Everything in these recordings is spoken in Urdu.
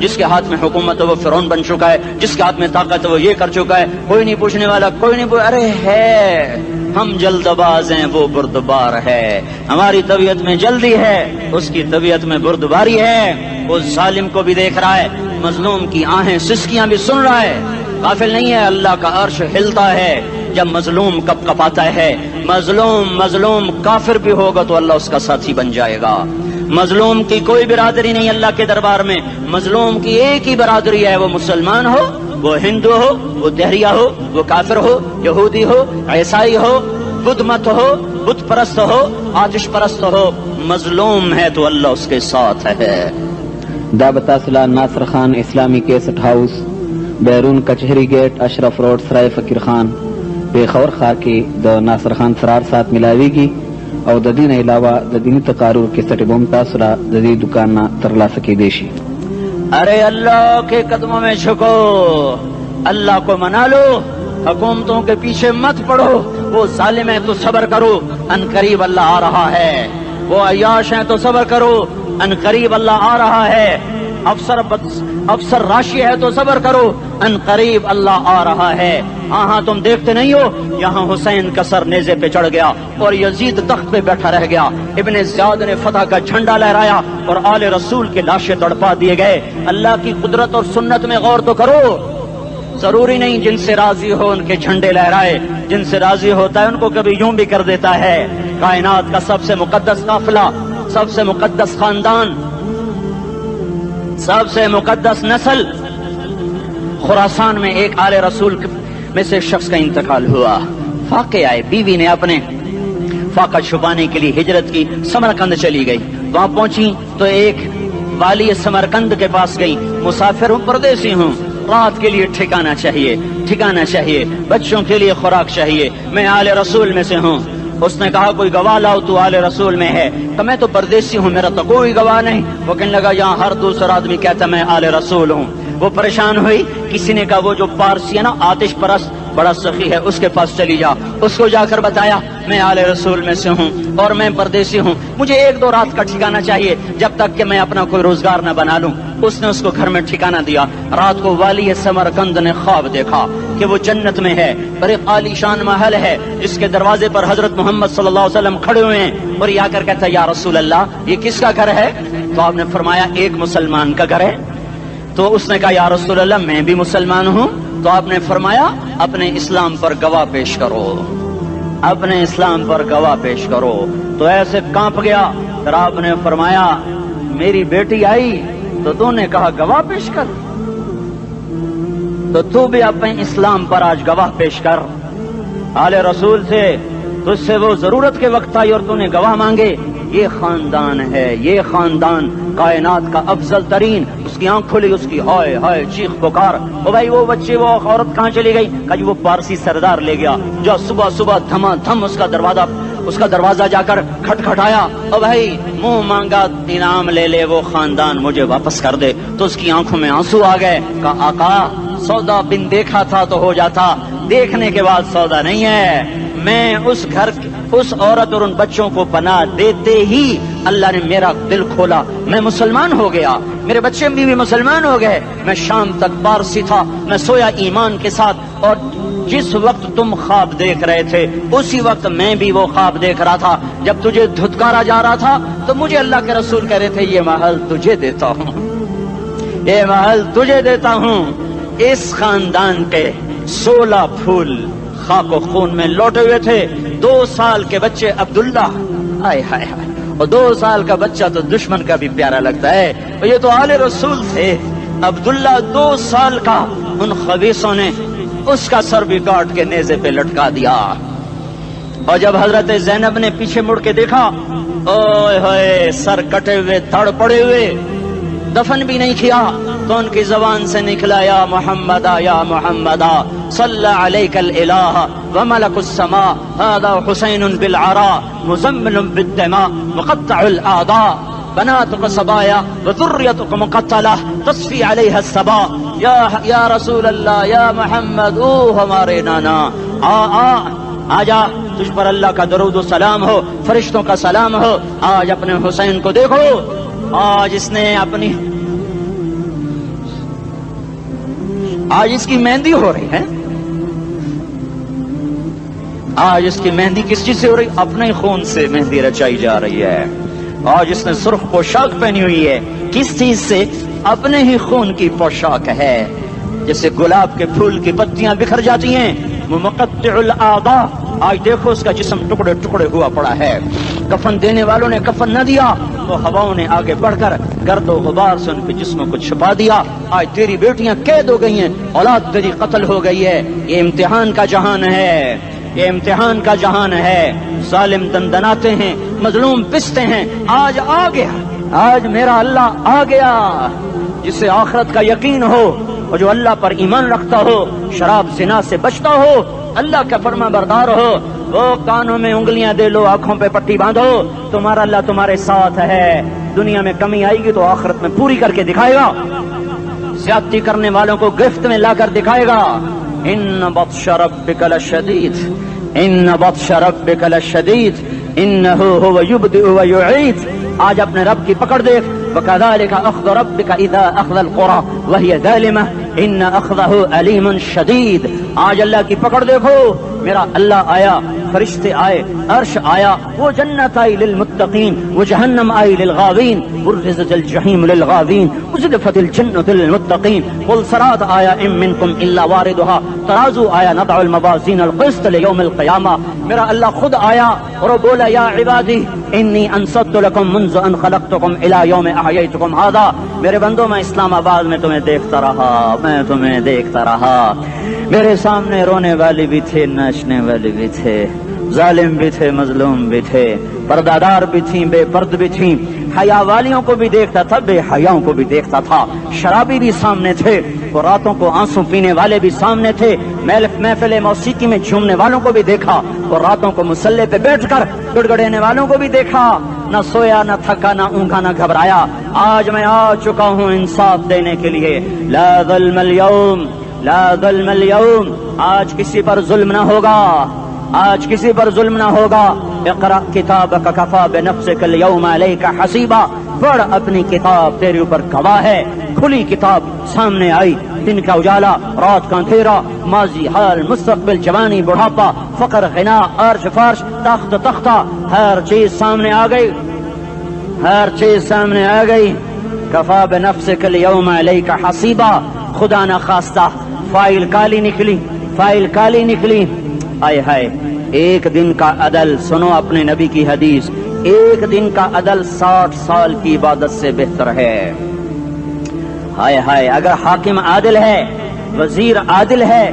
جس کے ہاتھ میں حکومت ہے وہ فرعون بن چکا ہے، جس کے ہاتھ میں طاقت ہے وہ یہ کر چکا ہے، کوئی نہیں پوچھنے والا، کوئی نہیں ارے ہے ہم جلد باز ہیں وہ بردبار ہے، ہماری طبیعت میں جلدی ہے اس کی طبیعت میں بردباری ہے، وہ ظالم کو بھی دیکھ رہا ہے، مظلوم کی آہیں سسکیاں بھی سن رہا ہے، غافل نہیں ہے، اللہ کا عرش ہلتا ہے جب مظلوم کپ کپاتا ہے، مظلوم کافر بھی ہوگا تو اللہ اس کا ساتھی بن جائے گا، مظلوم کی کوئی برادری نہیں اللہ کے دربار میں، مظلوم کی ایک ہی برادری ہے، وہ مسلمان ہو، وہ ہندو ہو، وہ دہریہ ہو، وہ کافر ہو، یہودی ہو، عیسائی ہو، بدھ مت ہو، بت پرست ہو، آتش پرست ہو، مظلوم ہے تو اللہ اس کے ساتھ ہے۔ دابتاسلہ ناصر خان اسلامی کیسٹ ہاؤس، بیرون کچہری گیٹ، اشرف روڈ، سرائے فقیر خان، پیښور ښار کې د ناصر خان سرار سات ملاویږي او د دې نه علاوه د دیني تقارر کیسټ به هم تاسو را د دې دکان نه ترلاسه کیدی شي۔ ارے اللہ کے قدموں میں جھکو، اللہ کو منا لو، حکومتوں کے پیچھے مت پڑو، وہ ظالم ہے تو صبر کرو، ان قریب اللہ آ رہا ہے، وہ عیاش ہیں تو صبر کرو، ان قریب اللہ آ رہا ہے، افسر راشی ہے تو صبر کرو، ان قریب اللہ آ رہا ہے۔ ہاں تم دیکھتے نہیں ہو یہاں حسین کا سر نیزے پہ چڑھ گیا اور یزید تخت پہ بیٹھا رہ گیا، ابن زیاد نے فتح کا جھنڈا لہرایا اور آل رسول کے لاشیں تڑپا دیے گئے۔ اللہ کی قدرت اور سنت میں غور تو کرو، ضروری نہیں جن سے راضی ہو ان کے جھنڈے لہرائے، جن سے راضی ہوتا ہے ان کو کبھی یوں بھی کر دیتا ہے۔ کائنات کا سب سے مقدس قافلہ، سب سے مقدس خاندان، سب سے مقدس نسل، خراسان میں ایک آل رسول میں سے شخص کا انتقال ہوا، فاقے آئے، بیوی نے اپنے فاقہ چھپانے کے لیے ہجرت کی، سمرقند چلی گئی، وہاں پہنچی تو ایک والی سمرقند کے پاس گئی، مسافر ہوں، پردیسی ہوں، رات کے لیے ٹھکانا چاہیے، بچوں کے لیے خوراک چاہیے، میں آل رسول میں سے ہوں۔ اس نے کہا کوئی گواہ لاؤ تو آل رسول میں ہے، کہ میں تو پردیسی ہوں، میرا تو کوئی گواہ نہیں۔ وہ کہنے لگا یہاں ہر دوسرا آدمی کہتا میں آل رسول ہوں۔ وہ پریشان ہوئی، کسی نے کہا وہ جو پارسی ہے نا آتش پرست بڑا سخی ہے اس کے پاس چلی جا، اس کو جا کر بتایا میں آل رسول میں سے ہوں اور میں پردیسی ہوں، مجھے 1-2 رات کا ٹھکانہ چاہیے جب تک کہ میں اپنا کوئی روزگار نہ بنا لوں۔ اس نے اس کو گھر میں ٹھکانہ دیا۔ رات کو والی سمرقند نے خواب دیکھا کہ وہ جنت میں ہے اور ایک عالی شان محل ہے جس کے دروازے پر حضرت محمد صلی اللہ علیہ وسلم کھڑے ہوئے ہیں، اور یہ آ کر کہتا ہے یا رسول اللہ یہ کس کا گھر ہے؟ تو آپ نے فرمایا ایک مسلمان کا گھر ہے۔ تو اس نے کہا یا رسول اللہ میں بھی مسلمان ہوں۔ تو آپ نے فرمایا اپنے اسلام پر گواہ پیش کرو، اپنے اسلام پر گواہ پیش کرو۔ تو ایسے کانپ گیا، پھر آپ نے فرمایا میری بیٹی آئی تو تو نے کہا گواہ پیش کر، تو بھی اپنے اسلام پر آج گواہ پیش کر۔ آل رسول سے تجھ سے وہ ضرورت کے وقت آئی اور تو نے گواہ مانگے۔ یہ خاندان ہے، یہ خاندان کائنات کا افضل ترین۔ اس کی آنکھ کھلی، اس کی ہائے ہائے چیخ پکار، او بھائی وہ بچے وہ عورت کہاں چلی گئی؟ کہا جی وہ پارسی سردار لے گیا، جو صبح صبح دھما دھم اس کا دروازہ جا کر کھٹکھٹایا، او بھائی منہ مانگا انعام لے لے، وہ خاندان مجھے واپس کر دے۔ تو اس کی آنکھوں میں آنسو آ گئے۔ کہا آقا سودا بن دیکھا تھا تو ہو جاتا، دیکھنے کے بعد سودا نہیں ہے۔ میں اس گھر اس عورت اور ان بچوں کو پناہ دیتے ہی اللہ نے میرا دل کھولا، میں مسلمان ہو گیا، میرے بچے بھی مسلمان ہو گئے۔ میں شام تک پارسی تھا، میں سویا ایمان کے ساتھ، اور جس وقت تم خواب دیکھ رہے تھے اسی وقت میں بھی وہ خواب دیکھ رہا تھا۔ جب تجھے دھتکارا جا رہا تھا تو مجھے اللہ کے رسول کہہ رہے تھے یہ محل تجھے دیتا ہوں، یہ محل تجھے دیتا ہوں۔ اس خاندان کے 16 پھول خاک و خون میں لوٹے ہوئے تھے۔ 2 سال کے بچے عبداللہ، ہائے ہائے ہائے، اور 2 سال کا بچہ تو دشمن کا بھی پیارا لگتا ہے، اور یہ تو آل رسول تھے۔ عبداللہ 2 سال کا، ان خبیثوں نے اس کا سر بھی کاٹ کے نیزے پہ لٹکا دیا۔ اور جب حضرت زینب نے پیچھے مڑ کے دیکھا، اوئے ہوئے سر کٹے ہوئے، تھڑ پڑے ہوئے، دفن بھی نہیں کیا، تو ان کی زبان سے نکلا یا محمد یا محمد صلی علیک الالہ وملک السماء هذا حسین بالعراء مزمل بالدماء مقطع الاعداء بناتك صبايا وذريتك مقتلة تصفي عليها الصبا۔ یا رسول اللہ یا محمد، او ہمارے نانا، آ جا، تجھ پر اللہ کا درود و سلام ہو، فرشتوں کا سلام ہو۔ آج اپنے حسین کو دیکھو، آج اس نے اپنی آج اس کی مہندی ہو رہی ہے، آج اس کی مہندی کس چیز سے ہو رہی؟ اپنے خون سے مہندی رچائی جا رہی ہے۔ آج اس نے سرخ پوشاک پہنی ہوئی ہے، کس چیز سے؟ اپنے ہی خون کی پوشاک ہے۔ جیسے گلاب کے پھول کی پتیاں بکھر جاتی ہیں، وہ مقطع الاعضاء، آج دیکھو اس کا جسم ٹکڑے ٹکڑے ہوا پڑا ہے۔ کفن دینے والوں نے کفن نہ دیا تو ہواؤں نے آگے بڑھ کر گرد و غبار سے ان کے جسموں کو چھپا دیا۔ آج تیری بیٹیاں قید ہو گئی ہیں، اولاد تیری قتل ہو گئی ہے۔ یہ امتحان کا جہان ہے، یہ امتحان کا جہان ہے۔ ظالم دندناتے ہیں، مظلوم پستے ہیں۔ آج آ گیا، آج میرا اللہ آ گیا۔ جسے آخرت کا یقین ہو اور جو اللہ پر ایمان رکھتا ہو، شراب زنا سے بچتا ہو، اللہ کا فرما بردار ہو، وہ کانوں میں انگلیاں دے لو، آنکھوں پہ پٹی باندھو، تمہارا اللہ تمہارے ساتھ ہے۔ دنیا میں کمی آئے گی تو آخرت میں پوری کر کے دکھائے گا۔ زیادتی کرنے والوں کو گرفت میں لا کر دکھائے گا۔ ان بطش ربک لشدید، ان بطش ربک لشدید انہ هو یبدئ ویعید۔ آج اپنے رب کی پکڑ دیکھ، وَكَذَلِكَ أَخْذُ رَبِّكَ إِذَا أَخْذَ الْقُرَى وَهِيَ ظَالِمَةٌ إِنَّ أَخْذَهُ أَلِيمٌ شَدِيدٌ۔ آج اللہ کی پکڑ دیکھو، میرا اللہ آیا، فرشتے آئے، عرش آیا، وہ جنت آئی للمتقین، وہ جہنم آئی للغاوین، برزت الجحیم للغاوین، ازلفت الجنت للمتقین، قل صراط آیا ام منکم الا واردها، ترازو آیا، نضع الموازین القسط لیوم القیامہ۔ میرا اللہ خود آیا اور وہ بولا یا عبادی انی انصت لکم منذ ان خلقتکم الی یوم احییتکم ھذا۔ میرے بندوں، میں اسلام آباد میں تمہیں دیکھتا رہا، میں تمہیں دیکھتا رہا۔ میرے سامنے رونے والے بھی تھے، ناچنے والے بھی تھے، ظالم بھی تھے، مظلوم بھی تھے، پردادار بھی تھیں، بے پرد بھی تھیں، حیا والیوں کو بھی دیکھتا تھا، بے حیاؤں کو بھی دیکھتا تھا، شرابی بھی سامنے تھے، اور راتوں کو آنسو پینے والے بھی سامنے تھے، محفل موسیقی میں جھومنے والوں کو بھی دیکھا، اور راتوں کو مصلی پہ بیٹھ کر گڑگڑانے والوں کو بھی دیکھا۔ نہ سویا، نہ تھکا، نہ اونگا، نہ گھبرایا۔ آج میں آ چکا ہوں انصاف دینے کے لیے۔ لا ظلم اليوم، لا ظلم اليوم، آج کسی پر ظلم نہ ہوگا، آج کسی پر ظلم نہ ہوگا۔ اقرأ کتابک کفی بنفسک اليوم علیک حسیبا، پڑھ اپنی کتاب، تیرے اوپر گواہ ہے۔ کھلی کتاب سامنے آئی، دن کا اجالا، رات کا اندھیرا، ماضی، حال، مستقبل، جوانی، بڑھاپا، فقر، غنا، عرش، فرش، تخت، تختہ، ہر چیز سامنے آ گئی، ہر چیز سامنے آ گئی۔ کفی بنفسک اليوم علیک حسیبا، خدا نہ خواستہ فائل کالی نکلی، فائل کالی نکلی۔ آئے ہائے، ایک دن کا عدل، سنو اپنے نبی کی حدیث، ایک دن کا عدل 60 سال کی عبادت سے بہتر ہے۔ ہائے ہائے، اگر حاکم عادل ہے، وزیر عادل ہے،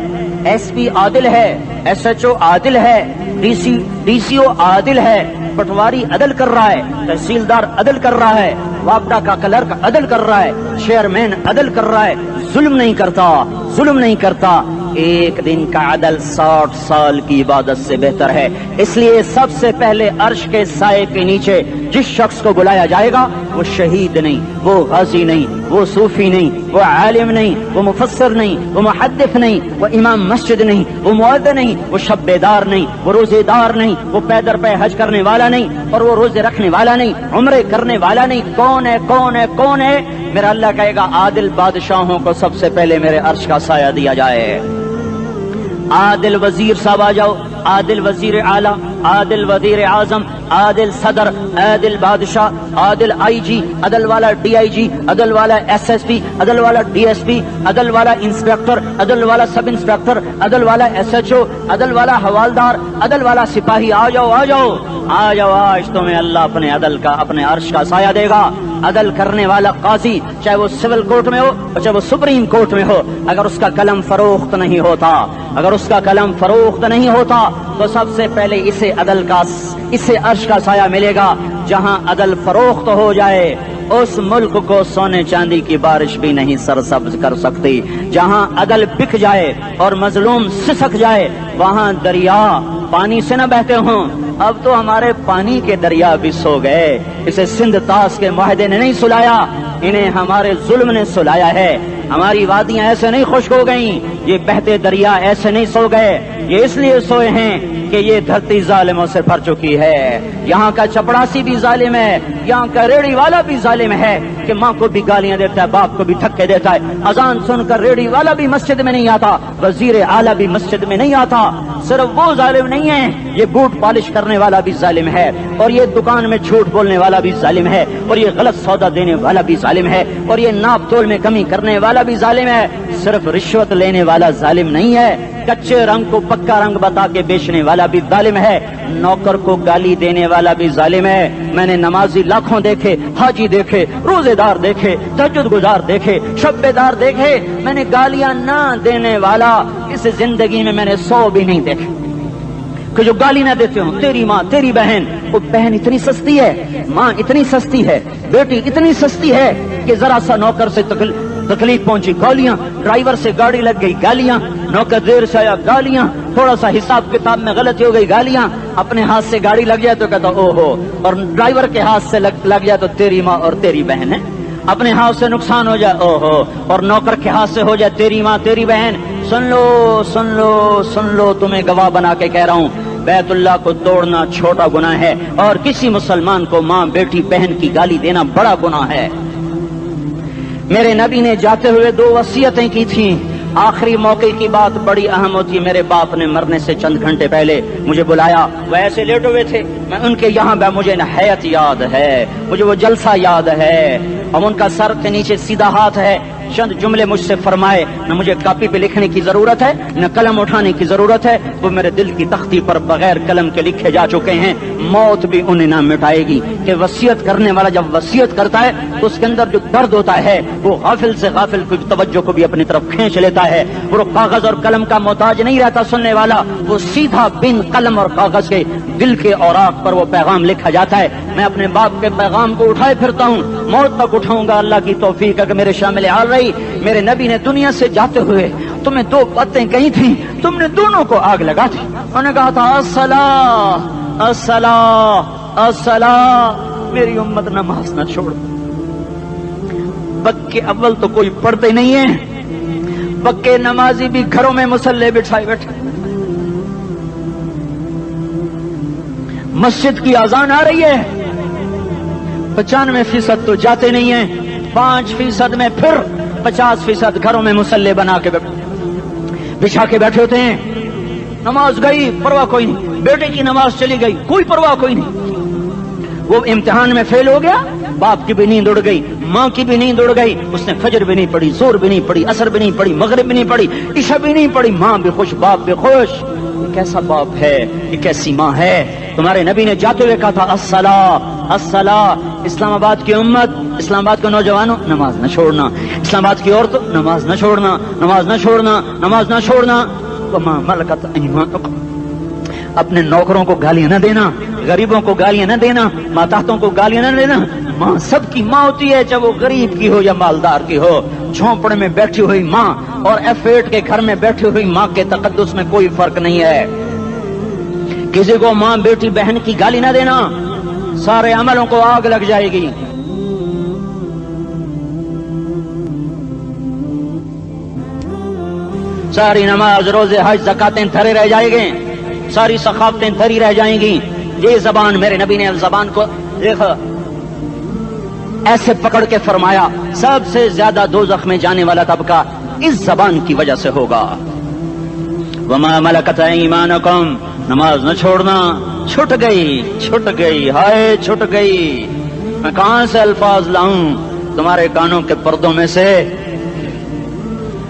ایس پی عادل ہے، ایس ایچ او عادل ہے، ڈی سی او عادل ہے، پٹواری عدل کر رہا ہے، تحصیلدار عدل کر رہا ہے، وابڈا کا کلرک عدل کر رہا ہے، چیئرمین عدل کر رہا ہے، ظلم نہیں کرتا، ظلم نہیں کرتا، ایک دن کا عدل 60 سال کی عبادت سے بہتر ہے۔ اس لیے سب سے پہلے عرش کے سائے کے نیچے جس شخص کو بلایا جائے گا، وہ شہید نہیں، وہ غازی نہیں، وہ صوفی نہیں، وہ عالم نہیں، وہ مفسر نہیں، وہ محدث نہیں، وہ امام مسجد نہیں، وہ مؤذن نہیں، وہ شب بیدار نہیں، وہ روزے دار نہیں، وہ پیدر پہ حج کرنے والا نہیں، اور وہ روزے رکھنے والا نہیں، عمرے کرنے والا نہیں۔ کون ہے، کون ہے، کون ہے؟ میرا اللہ کہے گا عادل بادشاہوں کو سب سے پہلے میرے عرش کا سایہ دیا جائے۔ عادل وزیر صاحب آ جاؤ، عادل وزیر اعلیٰ، عادل وزیر اعظم، عادل صدر، عادل بادشاہ، عادل آئی جی، عدل والا ڈی آئی جی، عدل والا ایس ایس پی، عدل والا ڈی ایس پی، عدل والا انسپیکٹر، عدل والا سب انسپیکٹر، عدل والا ایس ایچ او، عدل والا حوالدار، عدل والا سپاہی، آ جاؤ آ جاؤ آ جاؤ، آج تمہیں اللہ اپنے عدل کا، اپنے عرش کا سایہ دے گا۔ عدل کرنے والا قاضی، چاہے وہ سول کورٹ میں ہو اور چاہے وہ سپریم کورٹ میں ہو، اگر اس کا قلم فروخت نہیں ہوتا، اگر اس کا قلم فروخت نہیں ہوتا تو سب سے پہلے اسے عدل کا، اسے عرش کا سایہ ملے گا۔ جہاں عدل فروخت ہو جائے اس ملک کو سونے چاندی کی بارش بھی نہیں سرسبز کر سکتی۔ جہاں عدل بک جائے اور مظلوم سسک جائے، وہاں دریا پانی سے نہ بہتے ہوں۔ اب تو ہمارے پانی کے دریا بھی سو گئے، اسے سندھ طاس کے معاہدے نے نہیں سلایا، انہیں ہمارے ظلم نے سلایا ہے۔ ہماری وادیاں ایسے نہیں خشک ہو گئیں، یہ بہتے دریا ایسے نہیں سو گئے، یہ اس لیے سوئے ہیں کہ یہ دھرتی ظالموں سے بھر چکی ہے. یہاں کا چپڑاسی بھی ظالم ہے, یہاں کا ریڑھی والا بھی ظالم ہے کہ ماں کو بھی گالیاں دیتا ہے, باپ کو بھی دھکے دیتا ہے. اذان سن کر ریڑھی والا بھی مسجد میں نہیں آتا, وزیر اعلیٰ بھی مسجد میں نہیں آتا. صرف وہ ظالم نہیں ہے, یہ بوٹ پالش کرنے والا بھی ظالم ہے, اور یہ دکان میں جھوٹ بولنے والا بھی ظالم ہے, اور یہ غلط سودا دینے والا بھی ظالم ہے, اور یہ ناپ تول میں کمی کرنے والا بھی ظالم ہے. صرف رشوت لینے والا ظالم نہیں ہے, کچے رنگ کو پکا رنگ بتا کے بیچنے والا بھی ظالم ہے, نوکر کو گالی دینے والا بھی ظالم ہے. میں نے نمازی لاکھوں دیکھے, حاجی دیکھے, روزے دار دیکھے, تہجد گزار دیکھے, شب بیدار دیکھے, میں نے گالیاں نہ دینے والا اس زندگی میں نے 100 بھی نہیں دیکھے کہ جو گالی نہ دیتے ہوں. تیری ماں, تیری بہن, وہ بہن اتنی سستی ہے, ماں اتنی سستی ہے, بیٹی اتنی سستی ہے کہ ذرا سا نوکر سے تکلیف پہنچی گالیاں, ڈرائیور سے گاڑی لگ گئی گالیاں, نوکر دیر سے آیا گالیاں, تھوڑا سا حساب کتاب میں غلطی ہو گئی گالیاں, اپنے ہاتھ سے گاڑی لگ جائے تو کہتا او ہو, اور ڈرائیور کے ہاتھ سے لگ جائے تو تیری ماں اور تیری بہن ہے. اپنے ہاتھ سے نقصان ہو جائے او ہو, اور نوکر کے ہاتھ سے ہو جائے تیری ماں تیری بہن. سن لو سن لو سن لو, تمہیں گواہ بنا کے کہہ رہا ہوں, بیت اللہ کو توڑنا چھوٹا گناہ ہے, اور کسی مسلمان کو ماں بیٹی بہن کی گالی دینا بڑا گناہ ہے. میرے نبی نے جاتے ہوئے 2 وصیتیں کی تھیں. آخری موقع کی بات بڑی اہم ہوتی ہے. میرے باپ نے مرنے سے چند گھنٹے پہلے مجھے بلایا, وہ ایسے لیٹے ہوئے تھے, میں ان کے یہاں مجھے نہایت یاد ہے, مجھے وہ جلسہ یاد ہے, اب ان کا سر کے نیچے سیدھا ہاتھ ہے. چند جملے مجھ سے فرمائے, نہ مجھے کاپی پہ لکھنے کی ضرورت ہے نہ قلم اٹھانے کی ضرورت ہے, وہ میرے دل کی تختی پر بغیر قلم کے لکھے جا چکے ہیں. موت بھی انہیں نہ مٹائے گی کہ وصیت کرنے والا جب وصیت کرتا ہے تو اس کے اندر جو درد ہوتا ہے وہ غافل سے غافل کی توجہ کو بھی اپنی طرف کھینچ لیتا ہے. وہ کاغذ اور قلم کا محتاج نہیں رہتا سننے والا, وہ سیدھا بن قلم اور کاغذ کے دل کے اوراق پر وہ پیغام لکھا جاتا ہے. میں اپنے باپ کے پیغام کو اٹھائے پھرتا ہوں, موت تک اٹھاؤں گا, اللہ کی توفیق ہے کہ میرے شامل حال رہی. میرے نبی نے دنیا سے جاتے ہوئے تمہیں 2 باتیں کہی تھیں, تم نے دونوں کو آگ لگا دی. انہوں نے کہا تھا الصلاۃ الصلاۃ الصلاۃ, میری امت نماز نہ چھوڑ. پکے اول تو کوئی پڑھتے نہیں ہیں, پکے نمازی بھی گھروں میں مصلے بٹھائے بیٹھے. مسجد کی اذان آ رہی ہے, 95% تو جاتے نہیں ہیں, 5% میں پھر 50% گھروں میں مصلے بنا کے بچھا کے بیٹھے ہوتے ہیں. نماز گئی پرواہ کوئی نہیں, بیٹے کی نماز چلی گئی کوئی پرواہ کوئی نہیں. وہ امتحان میں فیل ہو گیا, باپ کی بھی نیند اڑ گئی, ماں کی بھی نیند اڑ گئی, اس نے فجر بھی نہیں پڑھی, زور بھی نہیں پڑھی, عصر بھی نہیں پڑھی, مغرب بھی نہیں پڑھی, عشاء بھی نہیں پڑھی. ماں بھی خوش, باپ بھی خوش. یہ کیسا باپ ہے, یہ کیسی ماں ہے. تمہارے نبی نے جاتے ہوئے کہا تھا الصلاۃ الصلاۃ. اسلام آباد کی امت, اسلام آباد کے نوجوانوں, نماز نہ چھوڑنا. اسلام آباد کی عورتوں, نماز نہ چھوڑنا, نماز نہ چھوڑنا, نماز نہ چھوڑنا. وما ملکت ایمانکم, اپنے نوکروں کو گالیاں نہ دینا, غریبوں کو گالیاں نہ دینا, ماتحتوں کو گالیاں نہ دینا. ماں سب کی ماں ہوتی ہے, چاہے وہ غریب کی ہو یا مالدار کی ہو. جھونپڑے میں بیٹھی ہوئی ماں اور F8 کے گھر میں بیٹھی ہوئی ماں کے تقدس میں کوئی فرق نہیں ہے. کسی کو ماں بیٹی بہن کی گالی نہ دینا, سارے عملوں کو آگ لگ جائے گی. ساری نماز, روزے, حج, زکاتیں دھرے رہ جائیں گے, ساری ثقافتیں دھری رہ جائیں گی. یہ زبان, میرے نبی نے زبان کو دیکھا ایسے پکڑ کے فرمایا, سب سے زیادہ دوزخ میں جانے والا طبقہ اس زبان کی وجہ سے ہوگا. وما ملکت ایمانکم, نماز نہ چھوڑنا. چھٹ گئی ہائے چھٹ گئی. میں کہاں سے الفاظ لاؤں تمہارے کانوں کے پردوں میں سے,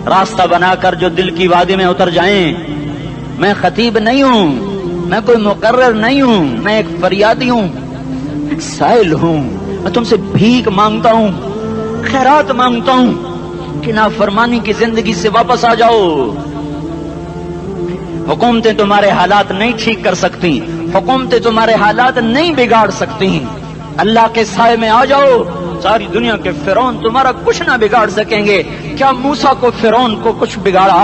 راستہ بنا کر جو دل کی وادی میں اتر جائیں. میں خطیب نہیں ہوں, میں کوئی مقرر نہیں ہوں, میں ایک فریادی ہوں, ایک سائل ہوں. میں تم سے بھیک مانگتا ہوں, خیرات مانگتا ہوں کہ نافرمانی کی زندگی سے واپس آ جاؤ. حکومتیں تمہارے حالات نہیں ٹھیک کر سکتی, حکومتیں تمہارے حالات نہیں بگاڑ سکتی. اللہ کے سائے میں آ جاؤ, ساری دنیا کے فرعون تمہارا کچھ نہ بگاڑ سکیں گے. کیا موسیٰ کو فرعون کو کچھ بگاڑا؟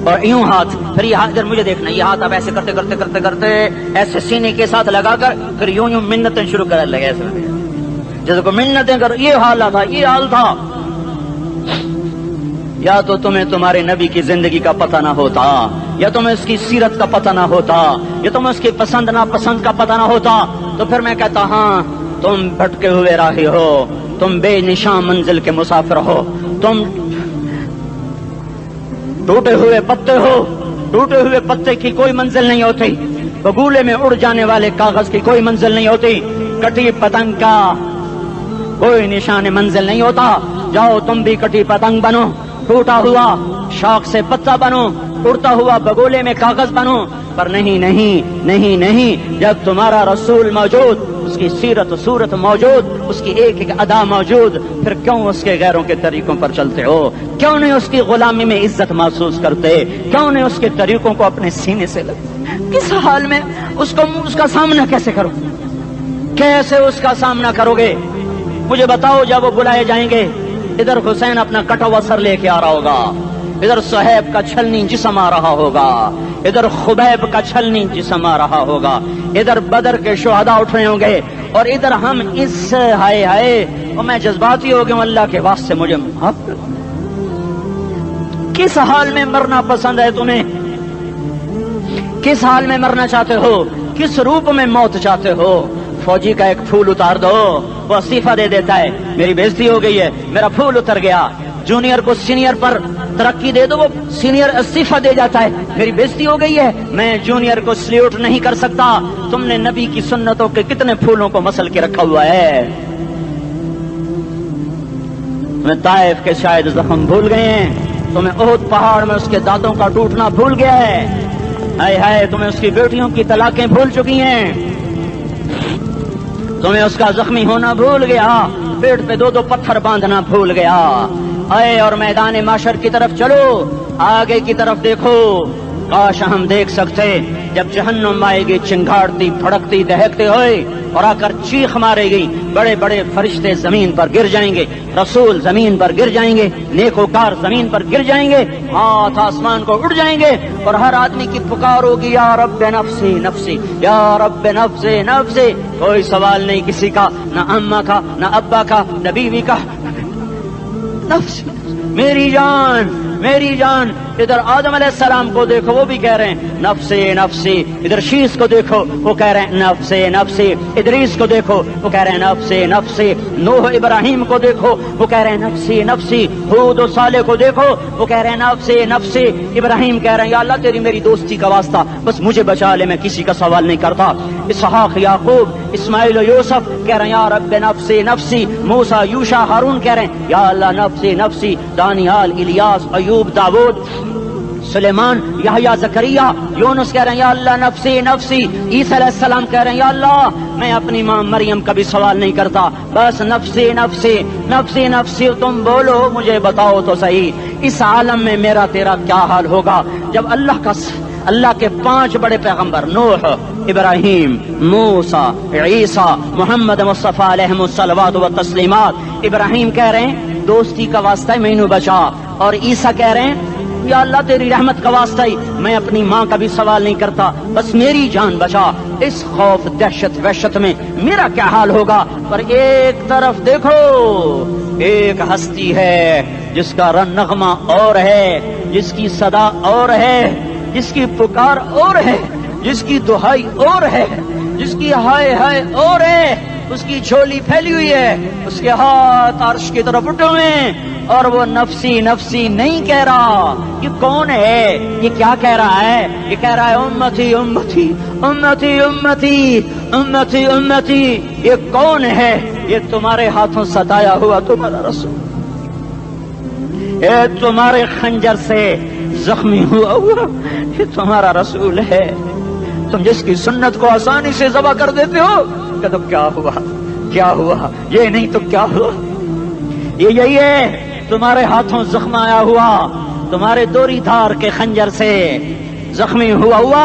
اور یوں ہاتھ، پھر یہ ہاتھ ادھر مجھے دیکھنا، یہ ہاتھ آپ ایسے کرتے کرتے کرتے کرتے ایسے سینے کے ساتھ لگا کر پھر یوں یوں منتیں شروع کر لگے، ایسے جیسے کو منتیں کر. یہ حال تھا، یہ حال تھا. یا تو تمہیں تمہارے نبی کی زندگی کا پتہ نہ ہوتا، یا تمہیں اس کی سیرت کا پتہ نہ ہوتا، یا تمہیں اس کی پسند ناپسند کا پتہ نہ ہوتا، تو پھر میں کہتا ہاں تم بھٹکے ہوئے راہی ہو، تم بے نشان منزل کے مسافر ہو، تم ٹوٹے ہوئے پتے ہو. ٹوٹے ہوئے پتے کی کوئی منزل نہیں ہوتی، بگولے میں اڑ جانے والے کاغذ کی کوئی منزل نہیں ہوتی، کٹی پتنگ کا کوئی نشان منزل نہیں ہوتا. جاؤ تم بھی کٹی پتنگ بنو، ٹوٹا ہوا شاخ سے پتا بنو، اڑتا ہوا بگولے میں کاغذ بنو. پر نہیں نہیں نہیں نہیں، جب تمہارا رسول موجود، اس کی سیرت و صورت موجود، اس کی ایک ایک ادا موجود، پھر کیوں اس کے غیروں کے طریقوں پر چلتے ہو؟ کیوں نہیں اس کی غلامی میں عزت محسوس کرتے؟ کیوں نہیں اس کے طریقوں کو اپنے سینے سے لگتے؟ کس حال میں اس کا سامنا کیسے کرو؟ کیسے اس کا سامنا کرو گے؟ مجھے بتاؤ. جب وہ بلائے جائیں گے، ادھر حسین اپنا کٹا ہوا سر لے کے آ رہا ہوگا، ادھر صہیب کا چھلنی جسم آ رہا ہوگا، ادھر خبیب کا چھلنی جسم آ رہا ہوگا، ادھر بدر کے شہداء اٹھ رہے ہوں گے، اور ادھر ہم اس ہائے ہائے. اور میں جذباتی ہو گیا ہوں، اللہ کے واسطے مجھے معاف کر. کس حال میں مرنا پسند ہے تمہیں؟ کس حال میں مرنا چاہتے ہو؟ کس روپ میں موت چاہتے ہو؟ فوجی کا ایک پھول اتار دو، وہ استعفیٰ دے دیتا ہے، میری بےزتی ہو گئی ہے، میرا پھول اتر گیا. جونیئر کو سینئر پر ترقی دے دو، وہ سینئر استعفیٰ دے جاتا ہے، میری بےزتی ہو گئی ہے، میں جونیئر کو سلیوٹ نہیں کر سکتا. تم نے نبی کی سنتوں کے کتنے پھولوں کو مسل کے رکھا ہوا ہے. تمہیں طائف کے شاید زخم بھول گئے ہیں، تمہیں احد پہاڑ میں اس کے دانتوں کا ٹوٹنا بھول گیا ہے. ہائے ہائے، تمہیں اس کی بیٹیوں کی طلاقیں بھول چکی ہیں، تمہیں اس کا زخمی ہونا بھول گیا، پیٹ پہ 2 پتھر باندھنا بھول گیا. آئے اور میدان معاشر کی طرف چلو، آگے کی طرف دیکھو. کاش ہم دیکھ سکتے جب جہنم آئے گی چنگاڑتی بھڑکتی دہکتے ہوئے اور آ کر چیخ مارے گی، بڑے بڑے فرشتے زمین پر گر جائیں گے، رسول زمین پر گر جائیں گے، نیکوکار زمین پر گر جائیں گے، ہاتھ آسمان کو اڑ جائیں گے، اور ہر آدمی کی پکار ہوگی یا رب نفسی نفسی، یا رب نفسی نفسی. کوئی سوال نہیں کسی کا، نہ اماں کا، نہ ابا کا، نہ بیوی کا. نفس میری جان میری جان. ادھر آدم علیہ السلام کو دیکھو، وہ بھی کہہ رہے ہیں نفسی نفسی. ادھر شیش کو دیکھو، وہ کہہ رہے ہیں نفسی نفسی. ادریس کو دیکھو، وہ کہہ رہے ہیں نفسی نفسی. نوح ابراہیم کو دیکھو، وہ کہہ رہے ہیں نفسی نفسی. ہود و صالح کو دیکھو، وہ کہہ رہے ہیں نفسی نفسی. ابراہیم کہہ رہے ہیں یا اللہ تیری میری دوستی کا واسطہ، بس مجھے بچا لے، میں کسی کا سوال نہیں کرتا. اسحاق یعقوب اسماعیل و یوسف کہہ رہے ہیں یا رب نفسی نفسی. موسیٰ یوشع ہارون کہہ رہے ہیں یا اللہ نفسی نفسی. دانیال الیاس ایوب داود سلیمان یحییٰ زکریا یونس کہہ رہے ہیں یا اللہ نفسی نفسی. عیسیٰ علیہ السلام کہہ رہے ہیں یا اللہ میں اپنی ماں مریم کا بھی سوال نہیں کرتا، بس نفسی نفسی نفسی نفسی. تم بولو، مجھے بتاؤ تو صحیح، اس عالم میں میرا تیرا کیا حال ہوگا جب اللہ کے 5 بڑے پیغمبر نوح، ابراہیم، موسیٰ، عیسیٰ، محمد مصطفیٰ علیہ الصلوات و تسلیمات. ابراہیم کہہ رہے ہیں دوستی کا واسطہ مینوں بچا، اور عیسیٰ کہہ رہے ہیں یا اللہ تیری رحمت کا واسطہ ہی میں اپنی ماں کا بھی سوال نہیں کرتا، بس میری جان بچا. اس خوف دہشت وحشت میں میرا کیا حال ہوگا. پر ایک طرف دیکھو، ایک ہستی ہے جس کا نغمہ اور ہے، جس کی صدا اور ہے، جس کی پکار اور ہے، جس کی دہائی اور ہے، جس کی ہائے ہائے اور ہے. اس کی جھولی پھیلی ہوئی ہے، اس کے ہاتھ عرش کی طرف اٹھے ہوئے ہیں، اور وہ نفسی نفسی نہیں کہہ رہا. یہ کون ہے؟ یہ کیا کہہ رہا ہے؟ یہ کہہ رہا ہے امتی امتی امتی امتی امتی امتی. یہ کون ہے؟ یہ تمہارے ہاتھوں ستایا ہوا تمہارا رسول، یہ تمہارے خنجر سے زخمی ہوا یہ تمہارا رسول ہے. تم جس کی سنت کو آسانی سے ذبح کر دیتے ہو، کہ تو کیا ہوا کیا ہوا، یہ نہیں تو کیا ہوا. یہ یہی ہے تمہارے ہاتھوں زخم آیا ہوا، تمہارے دوری دھار کے خنجر سے زخمی ہوا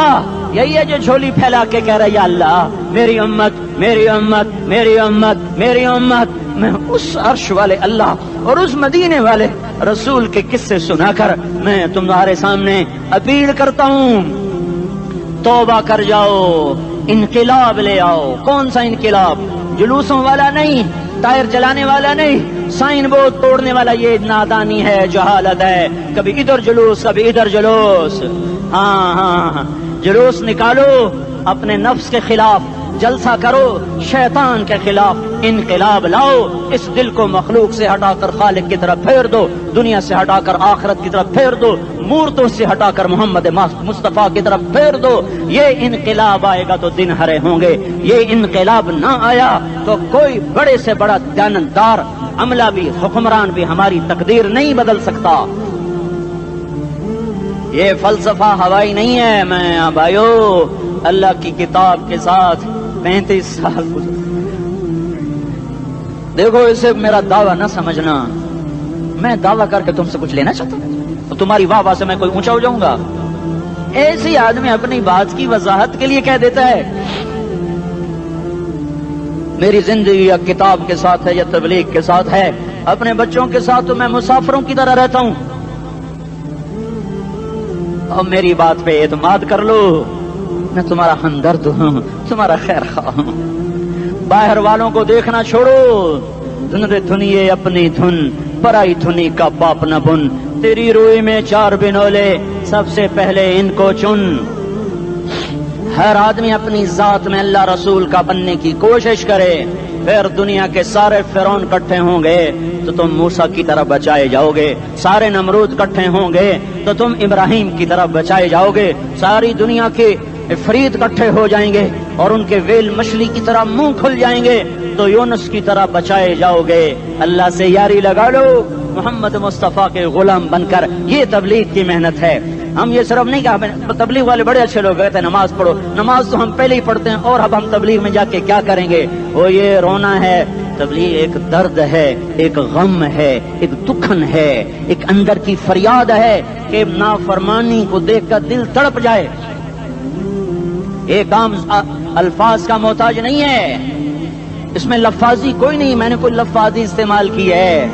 یہی ہے جو جھولی پھیلا کے کہہ رہا ہے یا اللہ میری امت میری امت میری امت میری امت. میں اس عرش والے اللہ اور اس مدینے والے رسول کے قصے سنا کر میں تمہارے سامنے اپیل کرتا ہوں، توبہ کر جاؤ، انقلاب لے آؤ۔ کون سا انقلاب؟ جلوسوں والا نہیں، ٹائر چلانے والا نہیں، سائن بورڈ توڑنے والا، یہ نادانی ہے، جہالت ہے، کبھی ادھر جلوس کبھی ادھر جلوس۔ ہاں جلوس نکالو اپنے نفس کے خلاف، جلسہ کرو شیطان کے خلاف، انقلاب لاؤ، اس دل کو مخلوق سے ہٹا کر خالق کی طرف پھیر دو، دنیا سے ہٹا کر آخرت کی طرف پھیر دو، مورتوں سے ہٹا کر محمد مصطفیٰ کی طرف پھیر دو۔ یہ انقلاب آئے گا تو دن ہرے ہوں گے، یہ انقلاب نہ آیا تو کوئی بڑے سے بڑا دیانتدار عملہ بھی، حکمران بھی ہماری تقدیر نہیں بدل سکتا۔ یہ فلسفہ ہوائی نہیں ہے۔ میں بھائیو اللہ کی کتاب کے ساتھ 35 سال گزرے۔ دیکھو اسے میرا دعویٰ نہ سمجھنا، میں دعویٰ کر کے تم سے کچھ لینا چاہتا ہوں تو تمہاری واہ واہ سے میں کوئی اونچا ہو جاؤں گا؟ ایسی آدمی اپنی بات کی وضاحت کے لیے کہہ دیتا ہے میری زندگی یا کتاب کے ساتھ ہے یا تبلیغ کے ساتھ ہے، اپنے بچوں کے ساتھ تو میں مسافروں کی طرح رہتا ہوں، اور میری بات پہ اعتماد کر لو، میں تمہارا ہمدرد ہوں، تمہارا خیر خواہ ہوں۔ باہر والوں کو دیکھنا چھوڑو، دھنیے اپنی دھن، پرائی دھنی کا باپ نہ بن، تیری روئی میں 4 بنولے، سب سے پہلے ان کو چن۔ ہر آدمی اپنی ذات میں اللہ رسول کا بننے کی کوشش کرے، پھر دنیا کے سارے فرعون اکٹھے ہوں گے تو تم موسیٰ کی طرف بچائے جاؤ گے، سارے نمرود اکٹھے ہوں گے تو تم ابراہیم کی طرف بچائے جاؤ گے، ساری دنیا کے افریت اکٹھے ہو جائیں گے اور ان کے ویل مچھلی کی طرح منہ کھل جائیں گے تو یونس کی طرح بچائے جاؤ گے۔ اللہ سے یاری لگا لو، محمد مصطفیٰ کے غلام بن کر۔ یہ تبلیغ کی محنت ہے۔ ہم یہ صرف نہیں کہا تبلیغ والے بڑے اچھے لوگ کہتے ہیں نماز پڑھو، نماز تو ہم پہلے ہی پڑھتے ہیں، اور اب ہم تبلیغ میں جا کے کیا کریں گے؟ وہ یہ رونا ہے۔ تبلیغ ایک درد ہے، ایک غم ہے، ایک دکھن ہے، ایک اندر کی فریاد ہے کہ نافرمانی کو دیکھ کر دل تڑپ جائے۔ ایک عام الفاظ کا محتاج نہیں ہے، اس میں لفاظی کوئی نہیں، میں نے کوئی لفاظی استعمال کی ہے،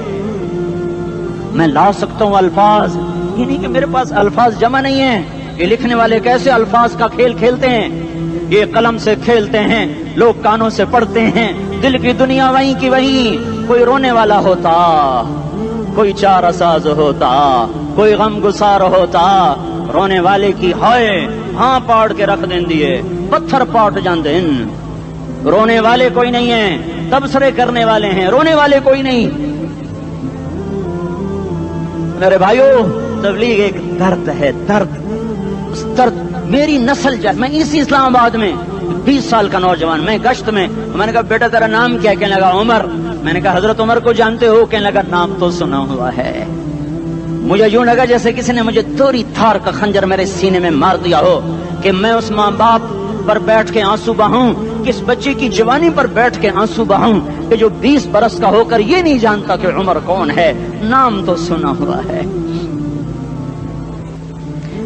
میں لا سکتا ہوں الفاظ، یہ نہیں کہ میرے پاس الفاظ جمع نہیں ہیں۔ یہ لکھنے والے کیسے الفاظ کا کھیل کھیلتے ہیں، یہ قلم سے کھیلتے ہیں، لوگ کانوں سے پڑھتے ہیں، دل کی دنیا وہیں کی وہیں۔ کوئی رونے والا ہوتا، کوئی چار اساز ہوتا، کوئی غم گسار ہوتا، رونے والے کی ہائے ہاں پاڑ کے رکھ دیں دیے، پتھر پاٹ جان دیں۔ رونے والے کوئی نہیں ہیں، تبصرے کرنے والے ہیں، رونے والے کوئی نہیں۔ میرے بھائیو تبلیغ ایک درد ہے، درد، اس درد میری نسل جائے۔ میں اسی اسلام آباد میں 20 سال کا نوجوان، میں گشت میں نے کہا بیٹا تیرا نام کیا؟ کہنے لگا عمر۔ میں نے کہا حضرت عمر کو جانتے ہو؟ کہنے لگا نام تو سنا ہوا ہے۔ مجھے یوں لگا جیسے کسی نے مجھے توری تھار کا خنجر میرے سینے میں مار دیا ہو کہ میں اس ماں باپ پر بیٹھ کے آنسو بہاؤں، کس بچے کی جوانی پر بیٹھ کے آنسو بہاؤں کہ جو 20 برس کا ہو کر یہ نہیں جانتا کہ عمر کون ہے، نام تو سنا ہوا ہے۔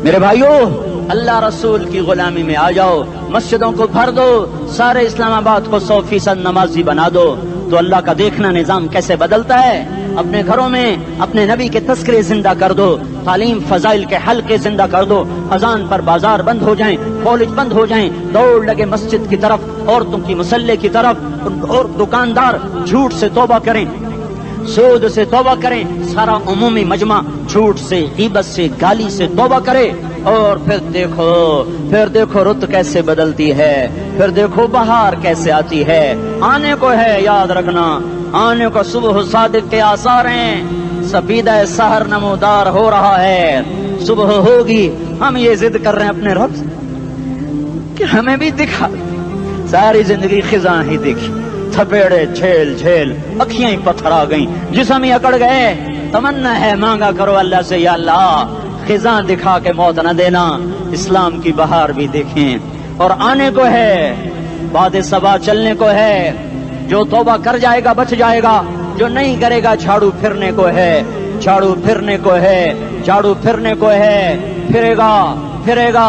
میرے بھائیو اللہ رسول کی غلامی میں آ جاؤ، مسجدوں کو بھر دو، سارے اسلام آباد کو 100% نمازی بنا دو تو اللہ کا دیکھنا نظام کیسے بدلتا ہے۔ اپنے گھروں میں اپنے نبی کے تذکرے زندہ کر دو، تعلیم فضائل کے حلقے زندہ کر دو، اذان پر بازار بند ہو جائیں، کالج بند ہو جائیں، دوڑ لگے مسجد کی طرف، عورتوں کی مسلح کی طرف، اور دکاندار جھوٹ سے توبہ کریں، سود سے توبہ کریں، سارا عمومی مجمع جھوٹ سے، غیبت سے، گالی سے توبہ کرے، اور پھر دیکھو رت کیسے بدلتی ہے، پھر دیکھو بہار کیسے آتی ہے۔ آنے کو ہے، یاد رکھنا، آنے کو صبح صادق کے آثار ہیں، سپیدہ سحر نمودار ہو رہا ہے، صبح ہوگی۔ ہم یہ ضد کر رہے ہیں اپنے رب سے کہ ہمیں بھی دکھا، ساری زندگی خزاں ہی دیکھی، تھپیڑے جھیل جھیل، اکھیاں ہی پتھر آ گئیں، جسم ہی اکڑ گئے۔ تمنا ہے مانگا کرو اللہ سے، یا اللہ خزاں دکھا کے موت نہ دینا، اسلام کی بہار بھی دیکھیں۔ اور آنے کو ہے، باد صبا چلنے کو ہے، جو توبہ کر جائے گا بچ جائے گا، جو نہیں کرے گا جھاڑو پھرنے کو ہے، جھاڑو پھرنے کو ہے، جھاڑو پھرنے کو ہے، پھرے گا پھرے گا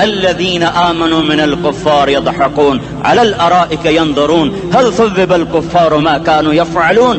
الذين آمنوا من الكفار يضحكون على الأرائك ينظرون هل ثوب الكفار ما كانوا يفعلون।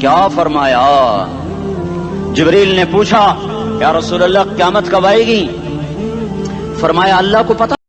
کیا فرمایا؟ جبریل نے پوچھا یا رسول اللہ قیامت کب آئے گی؟ فرمایا اللہ کو پتہ